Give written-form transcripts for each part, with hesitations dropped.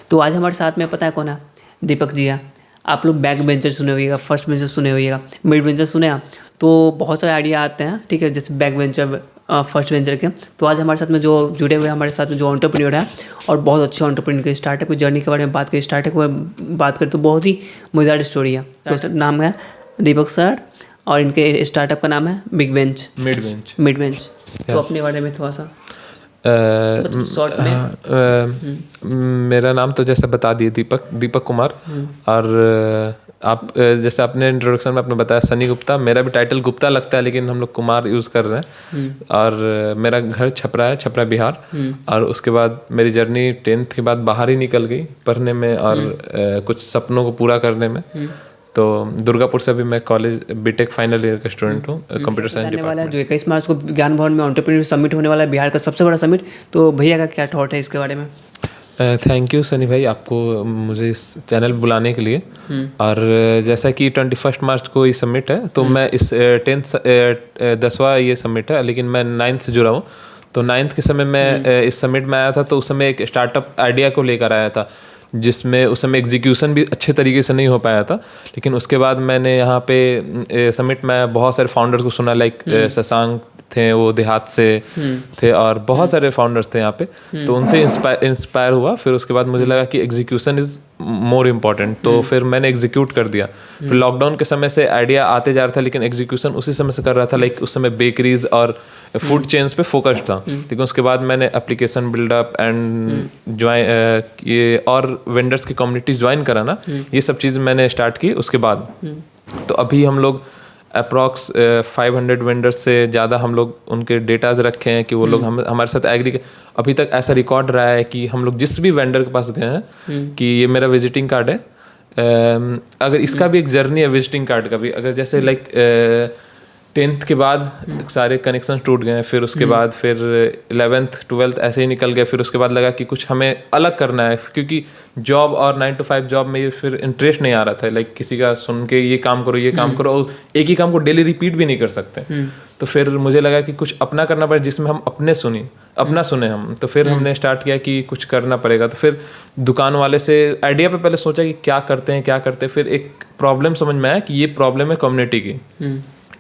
तो आज हमारे साथ में पता है कौन है? दीपक जी है। आप लोग बैक बेंचर सुने होइएगा, फर्स्ट बेंचर सुने होइएगा, मिड बेंचर सुने हैं। तो बहुत सारे आइडिया आते हैं, ठीक है, जैसे बैक बेंचर, फर्स्ट बेंचर के। तो आज हमारे साथ में जो जुड़े हुए हैं, हमारे साथ में जो एंटरप्रेन्योर है और बहुत अच्छे एंटरप्रेन्योर के स्टार्टअप की जर्नी के बारे में बात करें, स्टार्टअप में बात करें तो बहुत ही मज़ेदार स्टोरी है। तो नाम है दीपक सर और इनके स्टार्टअप का नाम है मिड बेंच। तो अपने बारे में थोड़ा सा शॉर्ट में। मेरा नाम तो जैसे बता दिए, दीपक कुमार। और आप जैसे अपने इंट्रोडक्शन में आपने बताया सनी गुप्ता, मेरा भी टाइटल गुप्ता लगता है लेकिन हम लोग कुमार यूज़ कर रहे हैं। और मेरा घर छपरा बिहार। और उसके बाद मेरी जर्नी 10th के बाद बाहर ही निकल गई पढ़ने में और कुछ सपनों को पूरा करने में। तो दुर्गापुर से अभी मैं कॉलेज बीटेक फाइनल ईयर का स्टूडेंट हूँ, कंप्यूटर साइंस डिपार्टमेंट वाला है। जो 21 मार्च को ज्ञान भवन में एंटरप्रेन्योर समिट होने वाला है, बिहार का सबसे बड़ा समिट। तो भैया का क्या थॉट है इसके बारे में? थैंक यू सनी भाई, आपको मुझे इस चैनल बुलाने के लिए। और जैसा कि 21 मार्च को ये समिट है, तो मैं इस 10वां ये समिट है, लेकिन मैं 9th से जुड़ा हूँ। तो 9th के समय मैं इस समिट में आया था, तो उस समय एक स्टार्टअप आइडिया को लेकर आया था, जिसमें उस समय एग्जीक्यूशन भी अच्छे तरीके से नहीं हो पाया था। लेकिन उसके बाद मैंने यहाँ पे समिट में बहुत सारे फाउंडर्स को सुना, लाइक शशांक थे, वो देहात से थे, और बहुत सारे फाउंडर्स थे यहाँ पे। तो उनसे इंस्पायर हुआ। फिर उसके बाद मुझे लगा कि एग्जीक्यूशन इज़ मोर इम्पॉर्टेंट। तो फिर मैंने एग्जीक्यूट कर दिया। फिर लॉकडाउन के समय से आइडिया आते जा रहा था, लेकिन एग्जीक्यूशन उसी समय से कर रहा था। लाइक उस समय बेकरीज और फूड चेन्स पे फोकस था। लेकिन उसके बाद मैंने एप्लीकेशन बिल्डअप एंड ज्वाइन ये और वेंडर्स की कम्युनिटी ज्वाइन करा ना, ये सब चीज़ मैंने स्टार्ट की उसके बाद। तो अभी हम लोग अप्रॉक्स 500 वेंडर्स से ज़्यादा हम लोग उनके डेटाज रखे हैं कि वो लोग हमारे साथ एग्री। अभी तक ऐसा रिकॉर्ड रहा है कि हम लोग जिस भी वेंडर के पास गए हैं कि ये मेरा विजिटिंग कार्ड है, अगर इसका भी एक जर्नी है विजिटिंग कार्ड का भी, अगर जैसे लाइक 10th के बाद सारे कनेक्शन टूट गए, फिर उसके बाद फिर 11th 12th ऐसे ही निकल गए। फिर उसके बाद लगा कि कुछ हमें अलग करना है, क्योंकि जॉब और 9 to 5 जॉब में ये फिर इंटरेस्ट नहीं आ रहा था। लाइक किसी का सुन के ये काम करो, और एक ही काम को डेली रिपीट भी नहीं कर सकते। तो फिर मुझे लगा कि कुछ अपना करना पड़े जिसमें हम अपना सुने हम। तो फिर हमने स्टार्ट किया कि कुछ करना पड़ेगा। तो फिर दुकान वाले से आइडिया पे पहले सोचा कि क्या करते हैं। फिर एक प्रॉब्लम समझ में आया कि ये प्रॉब्लम है कम्युनिटी की,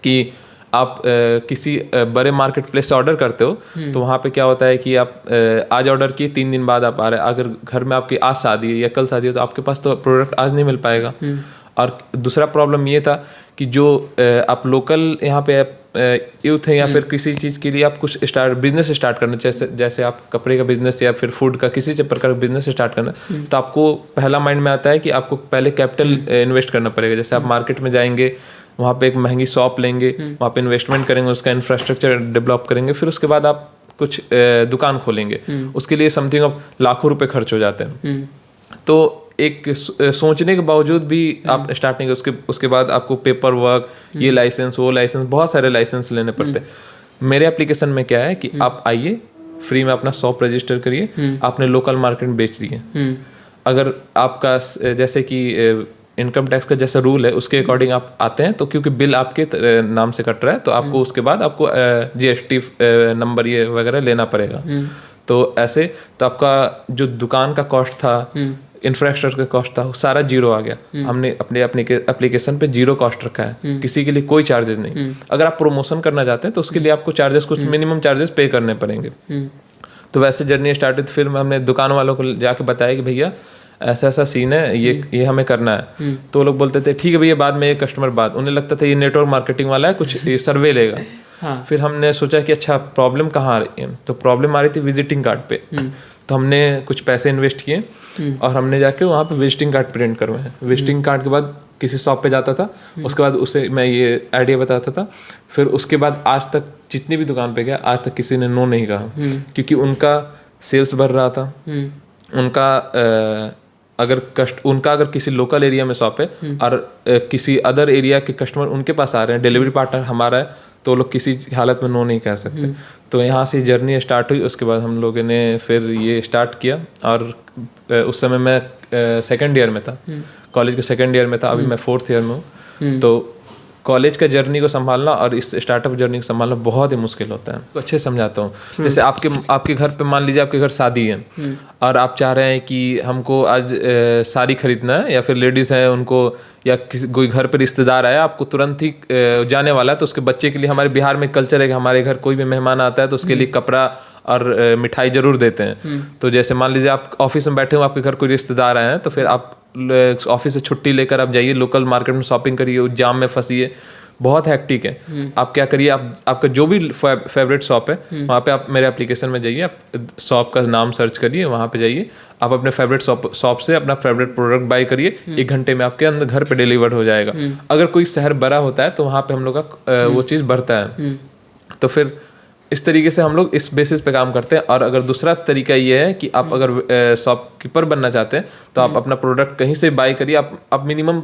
कि आप किसी बड़े मार्केट प्लेस से ऑर्डर करते हो, तो वहाँ पे क्या होता है कि आप आज ऑर्डर किए, 3 दिन बाद आप आ रहे हैं। अगर घर में आपकी आज शादी है या कल शादी है, तो आपके पास तो प्रोडक्ट आज नहीं मिल पाएगा। और दूसरा प्रॉब्लम ये था कि जो आप लोकल यहाँ पे यूथ है या फिर किसी चीज़ के लिए आप कुछ बिजनेस स्टार्ट करना, जैसे आप कपड़े का बिजनेस या फिर फूड का किसी प्रकार का बिजनेस स्टार्ट करना, तो आपको पहला माइंड में आता है कि आपको पहले कैपिटल इन्वेस्ट करना पड़ेगा। जैसे आप मार्केट में जाएंगे, वहाँ पे एक महंगी शॉप लेंगे, वहाँ पे इन्वेस्टमेंट करेंगे, उसका इंफ्रास्ट्रक्चर डेवलप करेंगे, फिर उसके बाद आप कुछ दुकान खोलेंगे। उसके लिए समथिंग ऑफ लाखों रुपए खर्च हो जाते हैं। तो एक सोचने के बावजूद भी आप स्टार्ट नहीं कर, उसके बाद आपको पेपर वर्क, ये लाइसेंस वो लाइसेंस, बहुत सारे लाइसेंस लेने पड़ते हैं। मेरे एप्लीकेशन में क्या है कि आप आइए, फ्री में अपना शॉप रजिस्टर करिए, आपने लोकल मार्केट में बेच दिए। अगर आपका जैसे कि इनकम टैक्स का जैसा रूल है उसके अकॉर्डिंग आप आते हैं, तो क्योंकि बिल आपके नाम से कट रहा है, तो आपको उसके बाद आपको GST नंबर ये वगैरह लेना पड़ेगा। तो ऐसे तो आपका जो दुकान का कॉस्ट था, इंफ्रास्ट्रक्चर का कॉस्ट था, वो सारा जीरो आ गया। हमने अपने एप्लीकेशन पे जीरो कॉस्ट रखा है, किसी के लिए कोई चार्जेस नहीं। अगर आप प्रमोशन करना चाहते हैं तो उसके लिए आपको चार्जेस, कुछ मिनिमम चार्जेस पे करने पड़ेंगे। तो वैसे जर्नी स्टार्ट हुई। फिर हमने दुकान वालों को जाके बताया कि भैया ऐसा ऐसा सीन है, ये हमें करना है। तो वो लोग बोलते थे ठीक है भैया, बाद में ये कस्टमर बात, उन्हें लगता था ये नेटवर्क मार्केटिंग वाला है, कुछ सर्वे लेगा। फिर हमने सोचा कि अच्छा प्रॉब्लम कहाँ आ रही है, तो प्रॉब्लम आ रही थी विजिटिंग कार्ड पे। तो हमने कुछ पैसे इन्वेस्ट किए और हमने जाके वहाँ पे विजिटिंग कार्ड प्रिंट करवाए। विजिटिंग कार्ड के बाद किसी शॉप पे जाता था, उसके बाद उसे मैं ये आइडिया बताता था। फिर उसके बाद आज तक जितनी भी दुकान पे गया, आज तक किसी ने नो नहीं कहा, क्योंकि उनका सेल्स बढ़ रहा था। उनका अगर किसी लोकल एरिया में शॉप है और किसी अदर एरिया के कस्टमर उनके पास आ रहे हैं, डिलीवरी पार्टनर हमारा है, तो लोग किसी हालत में नो नहीं कह सकते। तो यहाँ से जर्नी स्टार्ट हुई। उसके बाद हम लोगों ने फिर ये स्टार्ट किया, और उस समय मैं सेकंड ईयर में था, कॉलेज के सेकंड ईयर में था। अभी मैं 4th ईयर में हूँ। तो कॉलेज का जर्नी को संभालना और इस स्टार्टअप जर्नी को संभालना बहुत ही मुश्किल होता है। अच्छे से समझाता हूँ। जैसे आपके घर पे मान लीजिए आपके घर शादी है और आप चाह रहे हैं कि हमको आज साड़ी खरीदना है, या फिर लेडीज़ हैं उनको, या किसी कोई घर पे रिश्तेदार आया आपको तुरंत ही जाने वाला है, तो उसके बच्चे के लिए हमारे बिहार में कल्चर है कि हमारे घर कोई भी मेहमान आता है तो उसके लिए कपड़ा और मिठाई जरूर देते हैं। तो जैसे मान लीजिए आप ऑफिस में बैठे हो, आपके घर कोई रिश्तेदार आए हैं, तो फिर आप ऑफिस से छुट्टी लेकर आप जाइए, लोकल मार्केट में शॉपिंग करिए, उस जाम में फंसिए, बहुत हैक्टिक है। आप क्या करिए, आपका जो भी फेवरेट शॉप है वहाँ पे आप मेरे एप्लीकेशन में जाइए, आप शॉप का नाम सर्च करिए, वहाँ पे जाइए, आप अपने फेवरेट शॉप से अपना फेवरेट प्रोडक्ट बाय करिए, 1 घंटे में आपके अंदर घर पे डिलीवर हो जाएगा। अगर कोई शहर बड़ा होता है तो वहाँ पे हम लोग का वो चीज़ बढ़ता है। तो फिर इस तरीके से हम लोग इस बेसिस पे काम करते हैं। और अगर दूसरा तरीका ये है कि आप अगर शॉपकीपर बनना चाहते हैं तो आप अपना प्रोडक्ट कहीं से बाय करिए। आप मिनिमम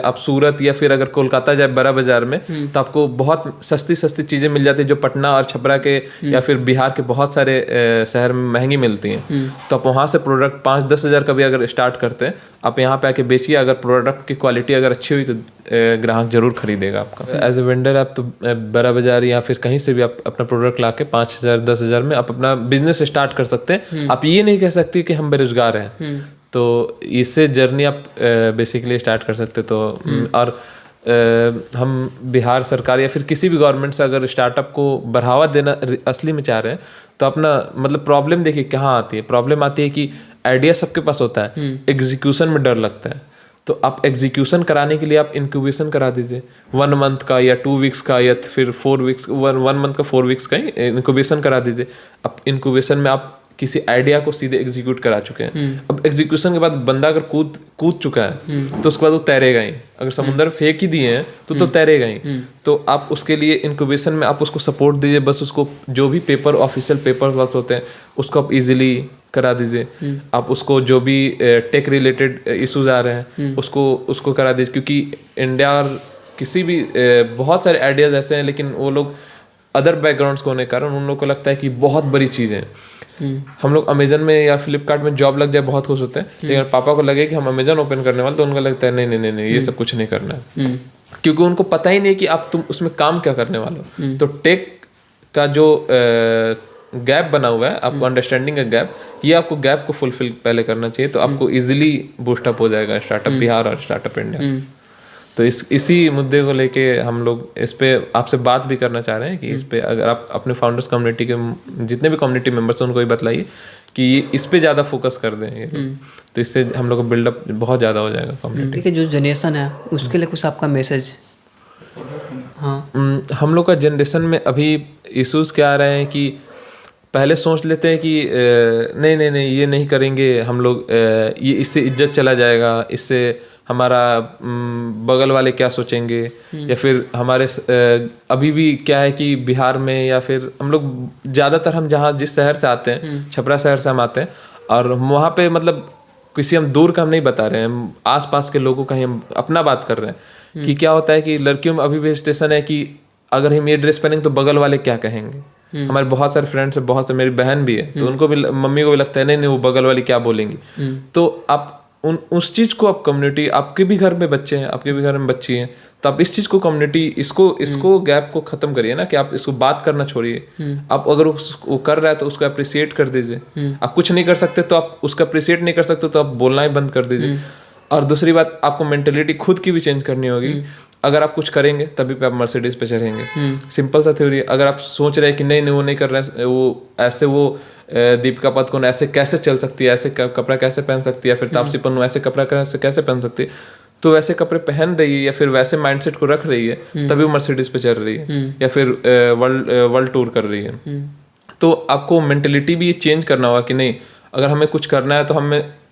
आप सूरत या फिर अगर कोलकाता जाए बड़ा बाजार में तो आपको बहुत सस्ती चीज़ें मिल जाती है जो पटना और छपरा के या फिर बिहार के बहुत सारे शहर में महंगी मिलती हैं। तो आप वहाँ से प्रोडक्ट 5-10 हज़ार का भी अगर स्टार्ट करते हैं, आप यहाँ पे आके बेचिए। अगर प्रोडक्ट की क्वालिटी अगर अच्छी हुई तो ग्राहक जरूर खरीदेगा आपका। एज ए वेंडर आप तो बड़ा बाजार या फिर कहीं से भी आप अपना प्रोडक्ट ला के 5,000-10 हज़ार में आप अपना बिजनेस स्टार्ट कर सकते हैं। आप ये नहीं कह सकते कि हम बेरोजगार हैं, तो इससे जर्नी आप बेसिकली स्टार्ट कर सकते। तो और हम बिहार सरकार या फिर किसी भी गवर्नमेंट से अगर स्टार्टअप को बढ़ावा देना असली में चाह रहे हैं तो अपना मतलब प्रॉब्लम देखिए कहाँ आती है। प्रॉब्लम आती है कि आइडिया सबके पास होता है, एग्जीक्यूशन में डर लगता है। तो आप एग्जीक्यूशन कराने के लिए आप इंक्यूबेशन करा दीजिए 1 मंथ का या 2 वीक्स का या फिर 4 वीक्स 1 मंथ का 4 वीक्स का ही इंक्यूबेशन करा दीजिए। अब इंक्यूबेशन में आप किसी आइडिया को सीधे एग्जीक्यूट करा चुके हैं। अब एग्जीक्यूशन के बाद बंदा अगर कूद चुका है तो उसके बाद वो तैरेगा ही। अगर समुद्र फेंक ही दिए हैं तो तैरेगा ही। तो आप उसके लिए इंक्यूबेशन में आप उसको सपोर्ट दीजिए। बस उसको जो भी ऑफिशियल पेपर वर्क होते हैं उसको आप इजीली करा दीजिए। आप उसको जो भी टेक रिलेटेड इश्यूज आ रहे हैं उसको करा दीजिए। क्योंकि इंडिया और किसी भी बहुत सारे आइडियाज ऐसे हैं, लेकिन वो लोग अदर बैकग्राउंड्स को होने के कारण उन लोगों को लगता है कि बहुत बड़ी चीज़ है। हम लोग अमेजन में या फ्लिपकार्ट में जॉब लग जाए बहुत खुश होते हैं, लेकिन पापा को लगे कि हम अमेजन ओपन करने वाले तो उनको लगता है नहीं ये सब कुछ नहीं करना है। क्योंकि उनको पता ही नहीं कि तुम उसमें काम क्या करने वाले हो। तो टेक का जो गैप बना हुआ है, आपको अंडरस्टैंडिंग का गैप, ये आपको गैप को फुलफिल पहले करना चाहिए। तो आपको इजीली बूस्टअप हो जाएगा स्टार्टअप बिहार और स्टार्टअप इंडिया। तो इसी मुद्दे को लेके हम लोग इस पे आपसे बात भी करना चाह रहे हैं कि इस पे अगर आप अपने फाउंडर्स कम्युनिटी के जितने भी कम्युनिटी मेंबर्स हैं उनको भी बताइए कि इस पे ज़्यादा फोकस कर दें ये लोग। तो इससे हम लोग का बिल्डअप बहुत ज़्यादा हो जाएगा कम्युनिटी। ठीक है, जो जनरेशन है उसके लिए कुछ आपका मैसेज? हाँ, हम लोग का जनरेशन में अभी इश्यूज़ क्या आ रहे हैं कि पहले सोच लेते हैं कि नहीं ये नहीं करेंगे हम लोग, ये इससे इज्जत चला जाएगा, इससे हमारा बगल वाले क्या सोचेंगे, या फिर हमारे अभी भी क्या है कि बिहार में या फिर हम लोग ज़्यादातर हम जहाँ जिस शहर से आते हैं, छपरा शहर से हम आते हैं, और वहाँ पे मतलब किसी हम दूर का हम नहीं बता रहे हैं, हम आसपास के लोगों का ही हम अपना बात कर रहे हैं कि क्या होता है कि लड़कियों में अभी भी स्टेशन है कि अगर हम ये ड्रेस पहनेंगे तो बगल वाले क्या कहेंगे। हमारे बहुत सारे फ्रेंड्स हैं, बहुत से मेरी बहन भी है, तो उनको भी मम्मी को भी लगता है नहीं वो बगल वाली क्या बोलेंगी। तो आप उस चीज़ को आप कम्युनिटी, आपके भी घर में बच्चे हैं, आपके भी घर में बच्ची हैं, तो आप इस चीज़ को कम्युनिटी इसको गैप को ख़त्म करिए ना, कि आप इसको बात करना छोड़िए। आप अगर वो कर रहा है तो उसको अप्रिसिएट कर दीजिए। आप कुछ नहीं कर सकते तो आप उसका अप्रिसिएट नहीं कर सकते तो आप बोलना ही बंद कर दीजिए। और दूसरी बात, आपको मेंटेलिटी खुद की भी चेंज करनी होगी। अगर आप कुछ करेंगे तभी पे आप मर्सिडीज पे चढ़ेंगे। सिंपल सा थ्योरी। अगर आप सोच रहे हैं कि नहीं वो नहीं कर रहे हैं, वो ऐसे वो दीपिका पादुकोण ऐसे कैसे चल सकती है, ऐसे कपड़ा कैसे पहन सकती है, फिर तापसी पन्नू ऐसे कपड़ा कैसे पहन सकती है, तो वैसे कपड़े पहन रही है या फिर वैसे माइंडसेट को रख रही है तभी वो मर्सिडीज पे चल रही है या फिर वर्ल्ड टूर कर रही है। तो आपको मेंटेलिटी भी ये चेंज करना होगा कि नहीं, अगर हमें कुछ करना है तो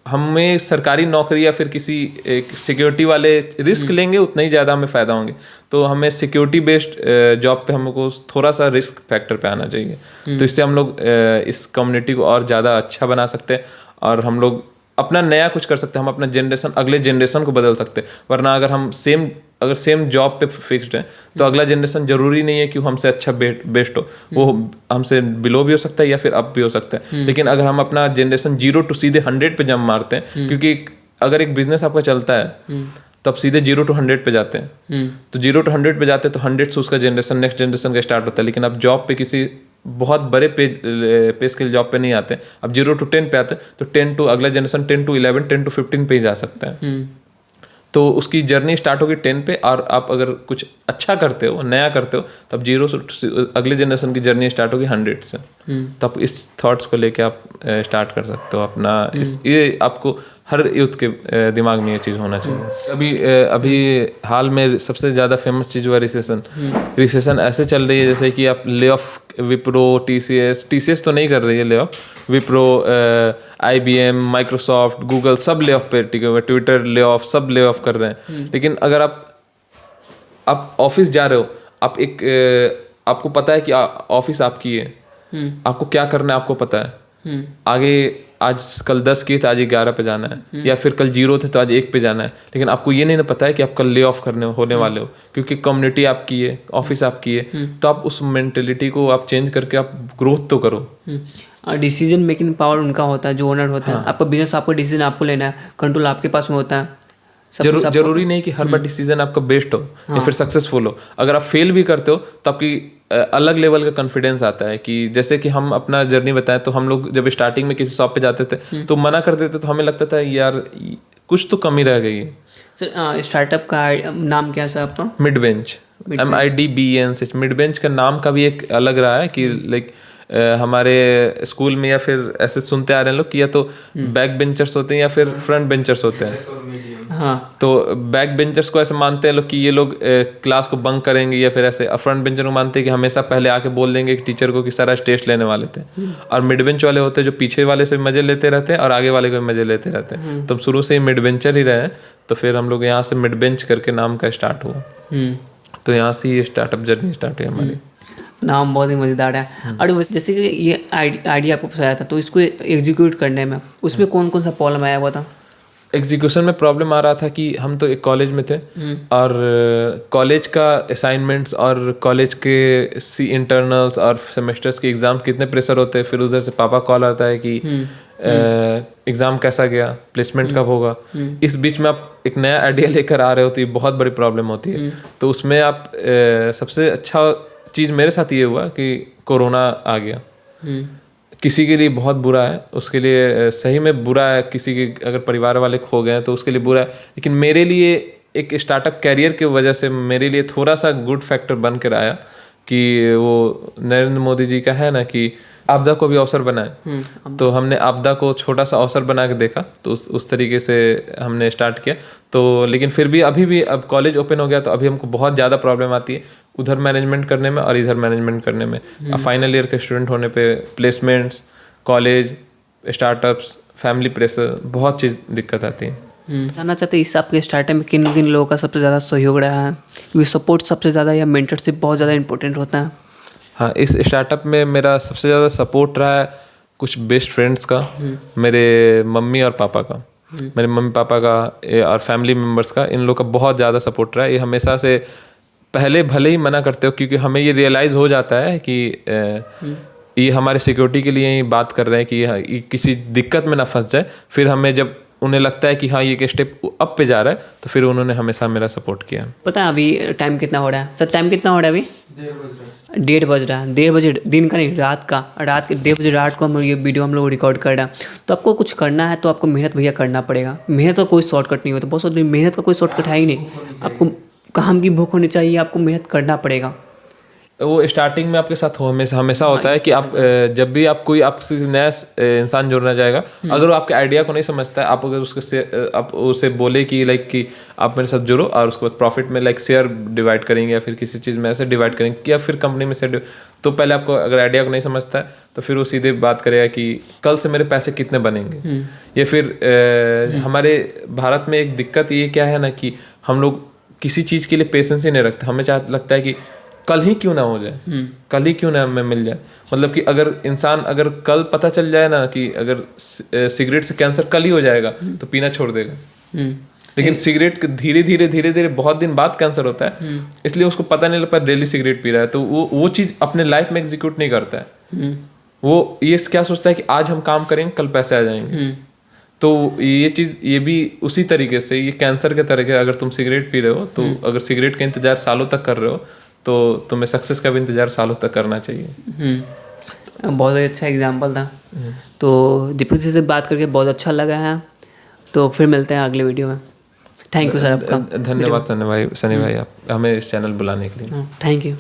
हमें सरकारी नौकरी या फिर किसी सिक्योरिटी वाले रिस्क लेंगे उतना ही ज़्यादा हमें फ़ायदा होंगे। तो हमें सिक्योरिटी बेस्ड जॉब पे हमको थोड़ा सा रिस्क फैक्टर पे आना चाहिए। तो इससे हम लोग इस कम्युनिटी को और ज़्यादा अच्छा बना सकते हैं और हम लोग अपना नया कुछ कर सकते हैं। हम अपना जनरेशन, अगले जनरेशन को बदल सकते हैं। वरना अगर हम सेम जॉब पे फिक्स्ड हैं तो अगला जनरेशन जरूरी नहीं है कि वो हमसे अच्छा बेस्ट हो, वो हमसे बिलो भी हो सकता है या फिर अप भी हो सकता है। लेकिन अगर हम अपना जनरेशन 0 to सीधे 100 पे जंप मारते हैं, क्योंकि अगर एक बिजनेस आपका चलता है तो आप सीधे 0 to 100 पे जाते हैं। तो 0 to 100 पे जाते हैं तो 100 से उसका जनरेशन नेक्स्ट जनरेशन का स्टार्ट होता है। लेकिन आप जॉब पे किसी बहुत बड़े पे स्केल जॉब पे नहीं आते, अब 0 to 10 पे आते हैं तो 10 to अगला जनरेशन 10 to 11 10 to 15 पे ही जा सकता है। तो उसकी जर्नी स्टार्ट होगी 10 पे, और आप अगर कुछ अच्छा करते हो, नया करते हो, तो अब 0 से अगले जनरेशन की जर्नी स्टार्ट होगी 100 से। तो आप इस थॉट्स को लेके आप स्टार्ट कर सकते हो अपना ये आपको हर यूथ के दिमाग में ये चीज़ होना चाहिए। अभी हाल में सबसे ज़्यादा फेमस चीज़ हुआ रिसेशन ऐसे चल रही है जैसे कि आप ले ऑफ विप्रो, टीसीएस तो नहीं कर रही है lay off, Wipro, IBM, Microsoft, Google सब ले ऑफ पे टिके हुए, ट्विटर ले ऑफ, सब ले ऑफ कर रहे हैं। लेकिन अगर आप ऑफिस जा रहे हो, आपको पता है कि ऑफिस आपकी है, आपको क्या करना है आपको पता है, आगे आज कल 10 किए थे आज 11 पे जाना है, या फिर कल 0 थे तो आज 1 पे जाना है। लेकिन आपको ये नहीं पता है कि आप कल ले ऑफ होने वाले हो, क्योंकि कम्युनिटी आपकी है, ऑफिस आपकी है। तो आप उस मेंटेलिटी को आप चेंज करके आप ग्रोथ तो करो। डिसीजन मेकिंग पावर उनका होता है जो ओनर होता है। आपका बिजनेस, आपका डिसीजन आपको लेना है, कंट्रोल आपके पास में होता है। जरूरी नहीं कि हर बार डिसीजन आपका बेस्ट हो या फिर सक्सेसफुल हो। अगर आप फेल भी करते हो तो आपकी अलग लेवल का कॉन्फिडेंस आता है। कि जैसे कि हम अपना जर्नी बताएं तो हम लोग जब स्टार्टिंग में किसी शॉप पे जाते थे तो मना कर देते, तो हमें लगता था यार कुछ तो कमी रह गई है। सर स्टार्टअप का नाम क्या है सर आपका? मिडबेंच, MIDBENCH। मिडबेंच का नाम का भी एक अलग रहा है कि लाइक हमारे स्कूल में या फिर ऐसे सुनते आ रहे हैं लोग कि या तो बैक बेंचर्स होते हैं या फिर फ्रंट बेंचर्स होते हैं। हाँ, तो बैक बेंचर्स को ऐसे मानते हैं लोग कि ये लोग क्लास को बंक करेंगे, या फिर ऐसे फ्रंट बेंचर को मानते हैं कि हमेशा पहले आके बोल देंगे कि टीचर को कि सर आज टेस्ट लेने वाले थे। और मिड बेंच वाले होते हैं जो पीछे वाले से मजे लेते रहते हैं और आगे वाले को मजे लेते रहते हैं। तो हम शुरू से ही मिड बेंचर ही रहे हैं, तो फिर हम लोग यहाँ से मिड बेंच करके नाम का स्टार्ट हुआ। तो यहाँ से ये स्टार्टअप जर्नी स्टार्ट हुई हमारी। नाम बहुत ही मज़ेदार है। और जैसे कि ये आइडिया आपको पसंद आया था, तो इसको एग्जीक्यूट करने में उसमें कौन कौन सा प्रॉब्लम आया हुआ था? एग्जीक्यूशन में प्रॉब्लम आ रहा था कि हम तो एक कॉलेज में थे और कॉलेज का असाइनमेंट्स और कॉलेज के इंटरनल्स और सेमेस्टर्स के एग्ज़ाम कितने प्रेशर होते हैं। फिर उधर से पापा कॉल आता है कि एग्ज़ाम कैसा गया, प्लेसमेंट कब होगा। इस बीच में आप एक नया आइडिया लेकर आ रहे हो तो ये बहुत बड़ी प्रॉब्लम होती है। तो उसमें आप सबसे अच्छा चीज़ मेरे साथ ये हुआ कि कोरोना आ गया। किसी के लिए बहुत बुरा है, उसके लिए सही में बुरा है। किसी के अगर परिवार वाले खो गए तो उसके लिए बुरा है, लेकिन मेरे लिए एक स्टार्टअप कैरियर की वजह से मेरे लिए थोड़ा सा गुड फैक्टर बन कर आया कि वो नरेंद्र मोदी जी का है ना कि आपदा को भी अवसर बनाए। तो हमने आपदा को छोटा सा अवसर बना के देखा, तो उस तरीके से हमने स्टार्ट किया। तो लेकिन फिर भी अभी भी अब कॉलेज ओपन हो गया तो अभी हमको बहुत ज़्यादा प्रॉब्लम आती है उधर मैनेजमेंट करने में और इधर मैनेजमेंट करने में। फाइनल ईयर के स्टूडेंट होने पे placements, college, startups, family pressure, बहुत चीज़ दिक्कत आती है। जानना चाहते हैं इस आपके स्टार्टअप में किन किन लोगों का सबसे ज़्यादा सहयोग रहा है? क्योंकि सपोर्ट सबसे ज़्यादा या मेंटरशिप बहुत ज़्यादा इंपॉर्टेंट होता है। हाँ, इस स्टार्टअप में मेरा सबसे ज़्यादा सपोर्ट रहा है कुछ बेस्ट फ्रेंड्स का, मेरे मम्मी और पापा का, मेरे मम्मी पापा का और फैमिली मेम्बर्स का। इन लोग का बहुत ज़्यादा सपोर्ट रहा है। ये हमेशा से पहले भले ही मना करते हो क्योंकि हमें ये रियलाइज़ हो जाता है कि ये हमारे सिक्योरिटी के लिए ही बात कर रहे हैं कि ये किसी दिक्कत में ना फंस जाए। फिर हमें जब उन्हें लगता है कि हाँ ये एक स्टेप अप पे जा रहा है तो फिर उन्होंने हमेशा मेरा सपोर्ट किया। पता है अभी टाइम कितना हो रहा है? सर टाइम कितना हो रहा है अभी? 1:30 बज रहा है। 1:30 बजे दिन का नहीं, रात के 1:30 बजे रात को हम ये वीडियो हम लोग रिकॉर्ड कर रहे हैं। तो आपको कुछ करना है तो आपको मेहनत भैया करना पड़ेगा। मेहनत का कोई शॉर्टकट नहीं होता। बहुत सारी मेहनत का कोई शॉर्टकट है ही नहीं। आपको काम की भूख होनी चाहिए, आपको मेहनत करना पड़ेगा। वो स्टार्टिंग में आपके साथ हमेशा होता है कि आप जब भी आप कोई आपसे नया इंसान जुड़ना जाएगा, अगर वो आपके आइडिया को नहीं समझता है, आप अगर आप उसे बोले कि लाइक कि आप मेरे साथ जुड़ो और उसके बाद प्रॉफिट में लाइक शेयर डिवाइड करेंगे या फिर किसी चीज़ में ऐसे डिवाइड करेंगे या फिर कंपनी में शेयर, तो पहले आपको अगर आइडिया को नहीं समझता है तो फिर वो सीधे बात करेगा कि कल से मेरे पैसे कितने बनेंगे। या फिर हमारे भारत में एक दिक्कत ये क्या है ना कि हम लोग किसी चीज़ के लिए पेशेंस ही नहीं रखते। हमें लगता है कि कल ही क्यों ना हो जाए, कल ही क्यों ना हमें मिल जाए। मतलब कि अगर कल पता चल जाए ना कि अगर सिगरेट से कैंसर कल ही हो जाएगा तो पीना छोड़ देगा। लेकिन सिगरेट धीरे धीरे बहुत दिन बाद कैंसर होता है, इसलिए उसको पता नहीं लगता डेली सिगरेट पी रहा है। तो वो चीज़ अपने लाइफ में एग्जीक्यूट नहीं करता है। वो ये क्या सोचता है कि आज हम काम करेंगे कल पैसे आ जाएंगे। तो ये चीज़ ये भी उसी तरीके से ये कैंसर के तरह के, अगर तुम सिगरेट पी रहे हो तो अगर सिगरेट का इंतज़ार सालों तक कर रहे हो तो तुम्हें सक्सेस का भी इंतज़ार सालों तक करना चाहिए। बहुत ही अच्छा एग्जाम्पल था। तो दीपक जी से बात करके बहुत अच्छा लगा है। तो फिर मिलते हैं अगले वीडियो में। थैंक यू सर आपका। धन्यवाद सनी भाई, आप हमें इस चैनल बुलाने के लिए। Thank you.